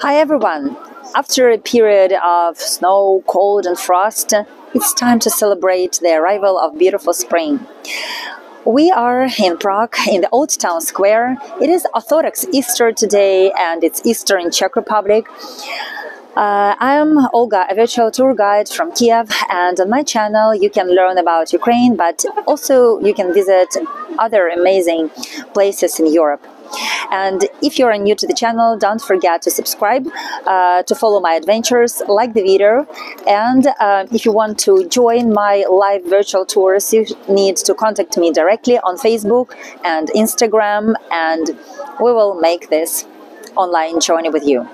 Hi everyone! After a period of snow, cold and frost, it's time to celebrate the arrival of beautiful spring. We are in Prague, in the Old Town Square. It is Orthodox Easter today, and it's Easter in Czech Republic. I'm Olga, a virtual tour guide from Kiev, and on my channel you can learn about Ukraine, but also you can visit other amazing places in Europe. And if you are new to the channel, don't forget to subscribe, to follow my adventures, like the video, and if you want to join my live virtual tours, you need to contact me directly on Facebook and Instagram, and we will make this online journey with you.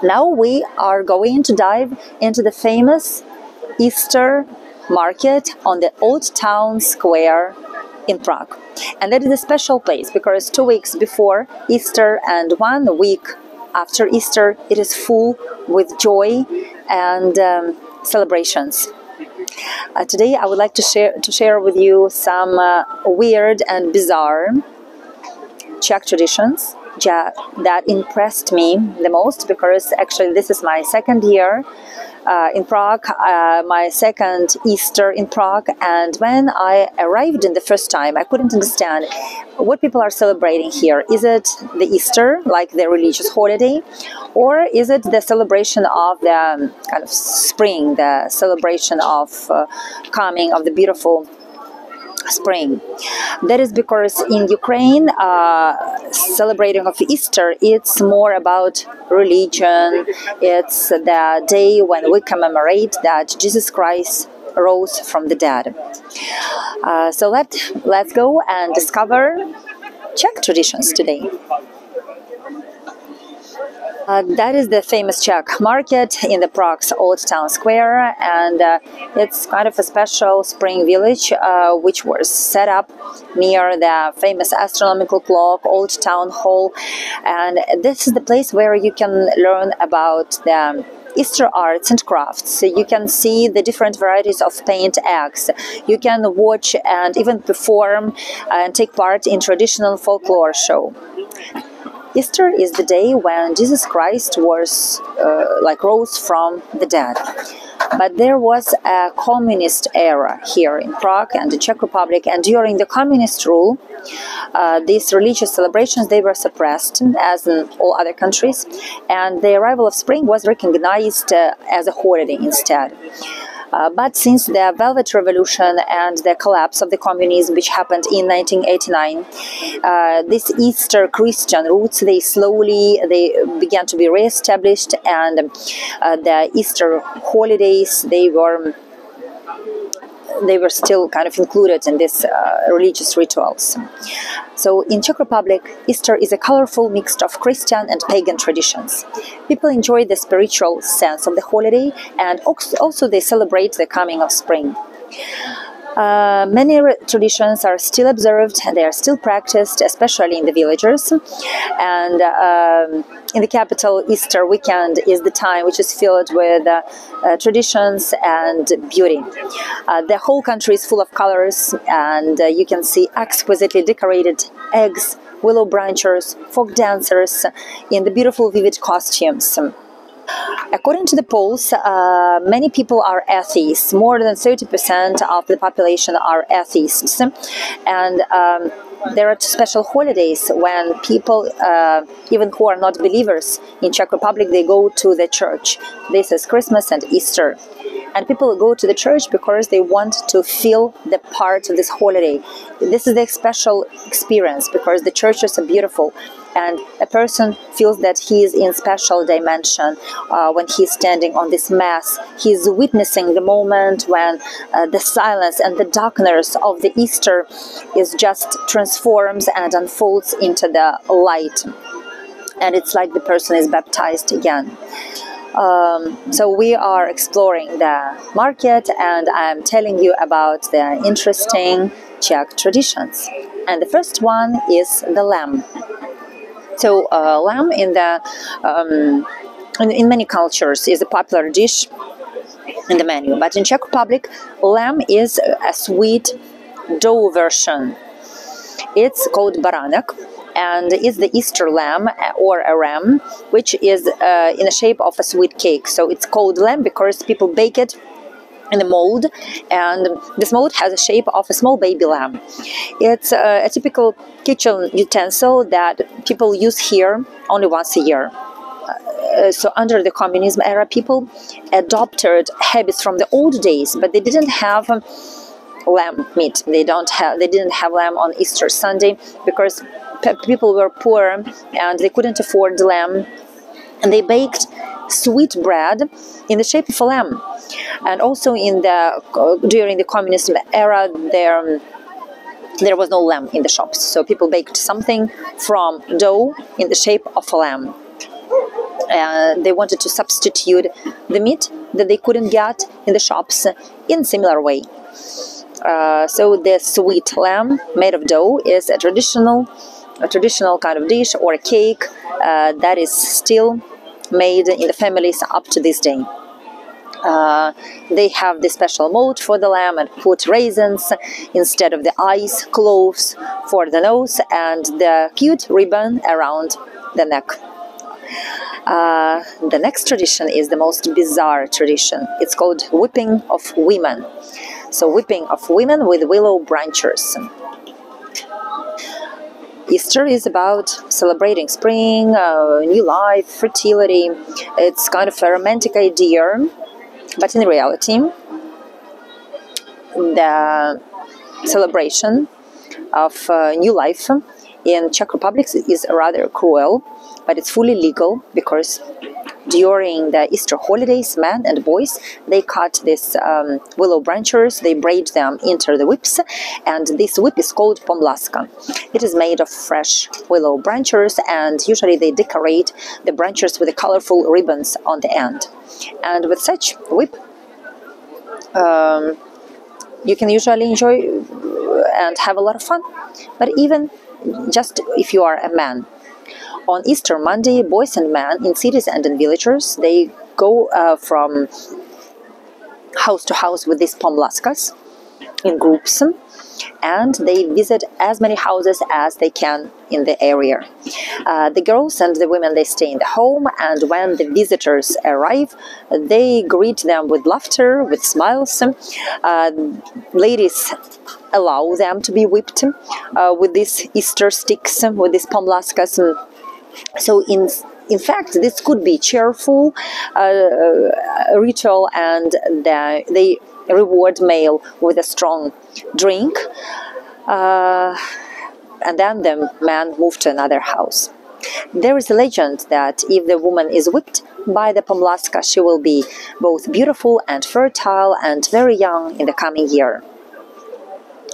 Now we are going to dive into the famous Easter market on the Old Town Square in Prague. And that is a special place because 2 weeks before Easter and 1 week after Easter, it is full with joy and celebrations. Today I would like to share with you some weird and bizarre Czech traditions that impressed me the most, because actually this is my second year in Prague, my second Easter in Prague, and when I arrived in the first time, I couldn't understand what people are celebrating here. Is it the Easter, like the religious holiday, or is it the celebration of the kind of spring, the celebration of coming of the beautiful spring? That is because in Ukraine, celebrating of Easter, it's more about religion. It's the day when we commemorate that Jesus Christ rose from the dead. So let's go and discover Czech traditions today. That is the famous Czech market in the Prague's Old Town Square, and it's kind of a special spring village which was set up near the famous astronomical clock, Old Town Hall, and this is the place where you can learn about the Easter arts and crafts. So you can see the different varieties of paint eggs. You can watch and even perform and take part in traditional folklore show. Easter is the day when Jesus Christ was rose from the dead. But there was a communist era here in Prague and the Czech Republic, and during the communist rule, these religious celebrations, they were suppressed, as in all other countries, and the arrival of spring was recognized as a holiday instead. But since the Velvet Revolution and the collapse of the communism, which happened in 1989, these Easter Christian roots, they began to be re-established, and the Easter holidays, they were still kind of included in these religious rituals. So in Czech Republic, Easter is a colorful mix of Christian and pagan traditions. People enjoy the spiritual sense of the holiday, and also they celebrate the coming of spring. Many traditions are still observed and they are still practiced, especially in the villages. And in the capital, Easter weekend is the time which is filled with traditions and beauty. The whole country is full of colors, and you can see exquisitely decorated eggs willow branchers, folk dancers in the beautiful vivid costumes. According to the polls, many people are atheists. More than 30% of the population are atheists. And there are special holidays when people, even who are not believers in Czech Republic, they go to the church. This is Christmas and Easter. And people go to the church because they want to feel the part of this holiday. This is the special experience because the churches are beautiful. And a person feels that he is in special dimension when he's standing on this mass. He's witnessing the moment when the silence and the darkness of the Easter is just transforms and unfolds into the light. And it's like the person is baptized again. So we are exploring the market, and I'm telling you about the interesting Czech traditions. And the first one is the lamb. So lamb in many cultures is a popular dish in the menu, but in Czech Republic, lamb is a sweet dough version. It's called baranek, and it's the Easter lamb or a ram, which is in the shape of a sweet cake. So it's called lamb because people bake it in a mold, and this mold has a shape of a small baby lamb. It's a typical kitchen utensil that people use here only once a year. So under the communism era, people adopted habits from the old days, but they didn't have lamb meat. They didn't have lamb on Easter Sunday because people were poor and they couldn't afford the lamb, and they baked sweet bread in the shape of a lamb. And also during the communism era, there was no lamb in the shops, so people baked something from dough in the shape of a lamb. They wanted to substitute the meat that they couldn't get in the shops in a similar way. So the sweet lamb made of dough is a traditional kind of dish or a cake that is still made in the families up to this day. They have the special mold for the lamb and put raisins instead of the eyes, cloves for the nose, and the cute ribbon around the neck. The next tradition is the most bizarre tradition. It's called whipping of women. So whipping of women with willow branches. Easter is about celebrating spring, new life, fertility. It's kind of a romantic idea, but in reality, the celebration of new life in Czech Republic is rather cruel, but it's fully legal because during the Easter holidays, men and boys, they cut these willow branches, they braid them into the whips, and this whip is called pomlaska. It is made of fresh willow branches, and usually they decorate the branches with the colorful ribbons on the end. And with such whip, you can usually enjoy and have a lot of fun. But even just if you are a man, on Easter Monday, boys and men in cities and in villages, they go from house to house with these pomlaskas in groups, and they visit as many houses as they can in the area. The girls and the women, they stay in the home, and when the visitors arrive, they greet them with laughter, with smiles. Ladies allow them to be whipped with these Easter sticks, with these pomlaskas. So in fact, this could be cheerful ritual, and they reward male with a strong drink, and then the man moved to another house. There is a legend that if the woman is whipped by the pomlaska, she will be both beautiful and fertile and very young in the coming year.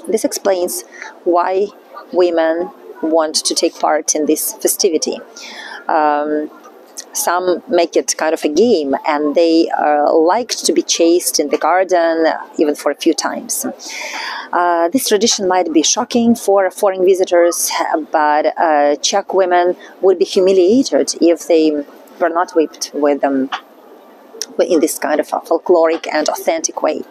This explains why women want to take part in this festivity. Some make it kind of a game, and they like to be chased in the garden even for a few times. This tradition might be shocking for foreign visitors, but Czech women would be humiliated if they were not whipped with them in this kind of a folkloric and authentic way.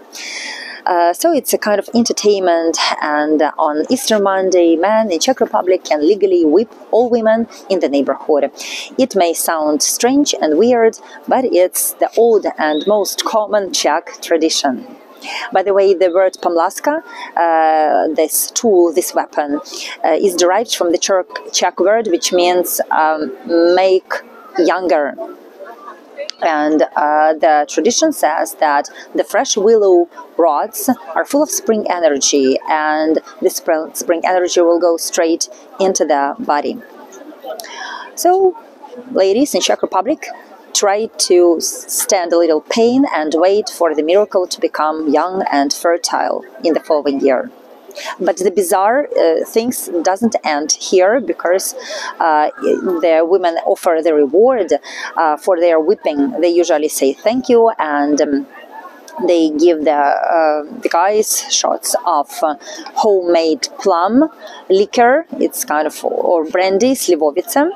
So it's a kind of entertainment, and on Easter Monday, men in Czech Republic can legally whip all women in the neighborhood. It may sound strange and weird, but it's the old and most common Czech tradition. By the way, the word pomlaska, this tool, this weapon, is derived from the Czech word which means make younger. And the tradition says that the fresh willow rods are full of spring energy, and this spring energy will go straight into the body. So, ladies in Czech Republic, try to stand a little pain and wait for the miracle to become young and fertile in the following year. But the bizarre things doesn't end here, because the women offer the reward for their whipping. They usually say thank you, and they give the guys shots of homemade plum liquor. It's kind of, or brandy, slivovice,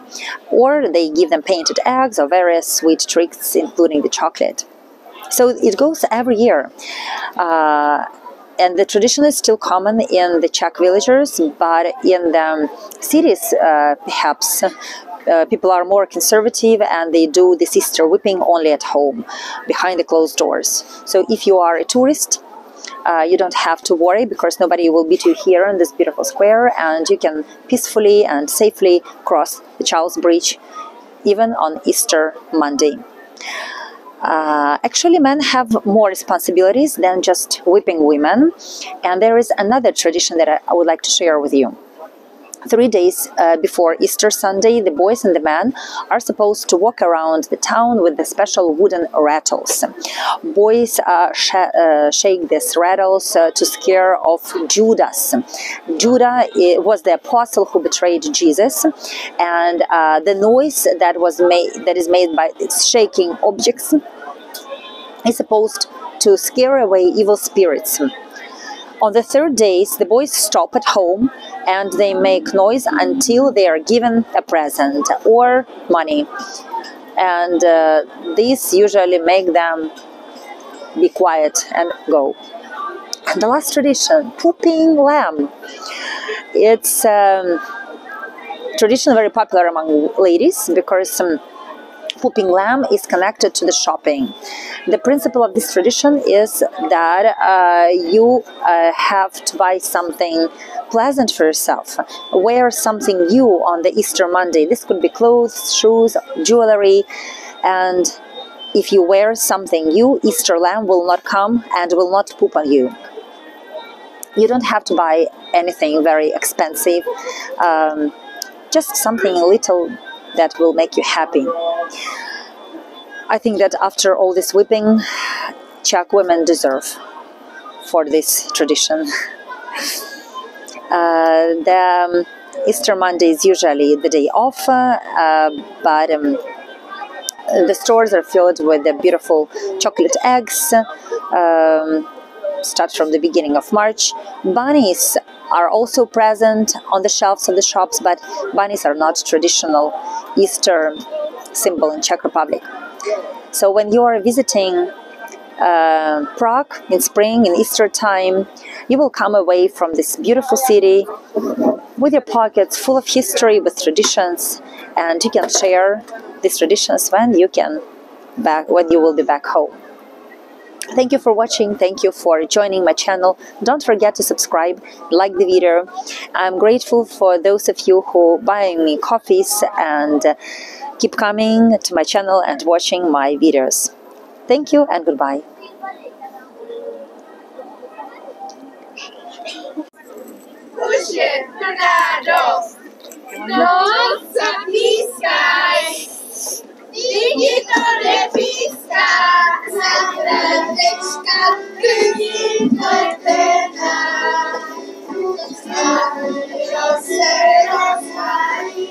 or they give them painted eggs or various sweet treats, including the chocolate. So it goes every year. And the tradition is still common in the Czech villages, but in the cities, perhaps, people are more conservative and they do this Easter whipping only at home, behind the closed doors. So if you are a tourist, you don't have to worry, because nobody will beat you here in this beautiful square, and you can peacefully and safely cross the Charles Bridge, even on Easter Monday. Actually, men have more responsibilities than just whipping women, and there is another tradition that I would like to share with you. 3 days before Easter Sunday, the boys and the men are supposed to walk around the town with the special wooden rattles. Boys shake these rattles to scare off Judas. Judah was the apostle who betrayed Jesus, and the noise that is made by shaking objects is supposed to scare away evil spirits. On the 3rd day, the boys stop at home and they make noise until they are given a present or money. And these usually make them be quiet and go. And the last tradition, pooping lamb. It's a tradition very popular among ladies, because pooping lamb is connected to the shopping. The principle of this tradition is that you have to buy something pleasant for yourself. Wear something new on the Easter Monday. This could be clothes, shoes, jewelry, and if you wear something new, Easter lamb will not come and will not poop on you. You don't have to buy anything very expensive, just something little that will make you happy. I think that after all this whipping, Czech women deserve for this tradition. The Easter Monday is usually the day off, but the stores are filled with the beautiful chocolate eggs. Start from the beginning of March. Bunnies are also present on the shelves of the shops, but bunnies are not traditional Easter symbol in Czech Republic. So when you are visiting Prague in spring, in Easter time, you will come away from this beautiful city with your pockets full of history, with traditions, and you can share these traditions when you will be back home. Thank you for watching. Thank you for joining my channel. Don't forget to subscribe, like the video. I'm grateful for those of you who buy me coffees and keep coming to my channel and watching my videos. Thank you and goodbye. Lidi to nepíská, zahradečka, lidi to tená. Stavilo se rozhájí,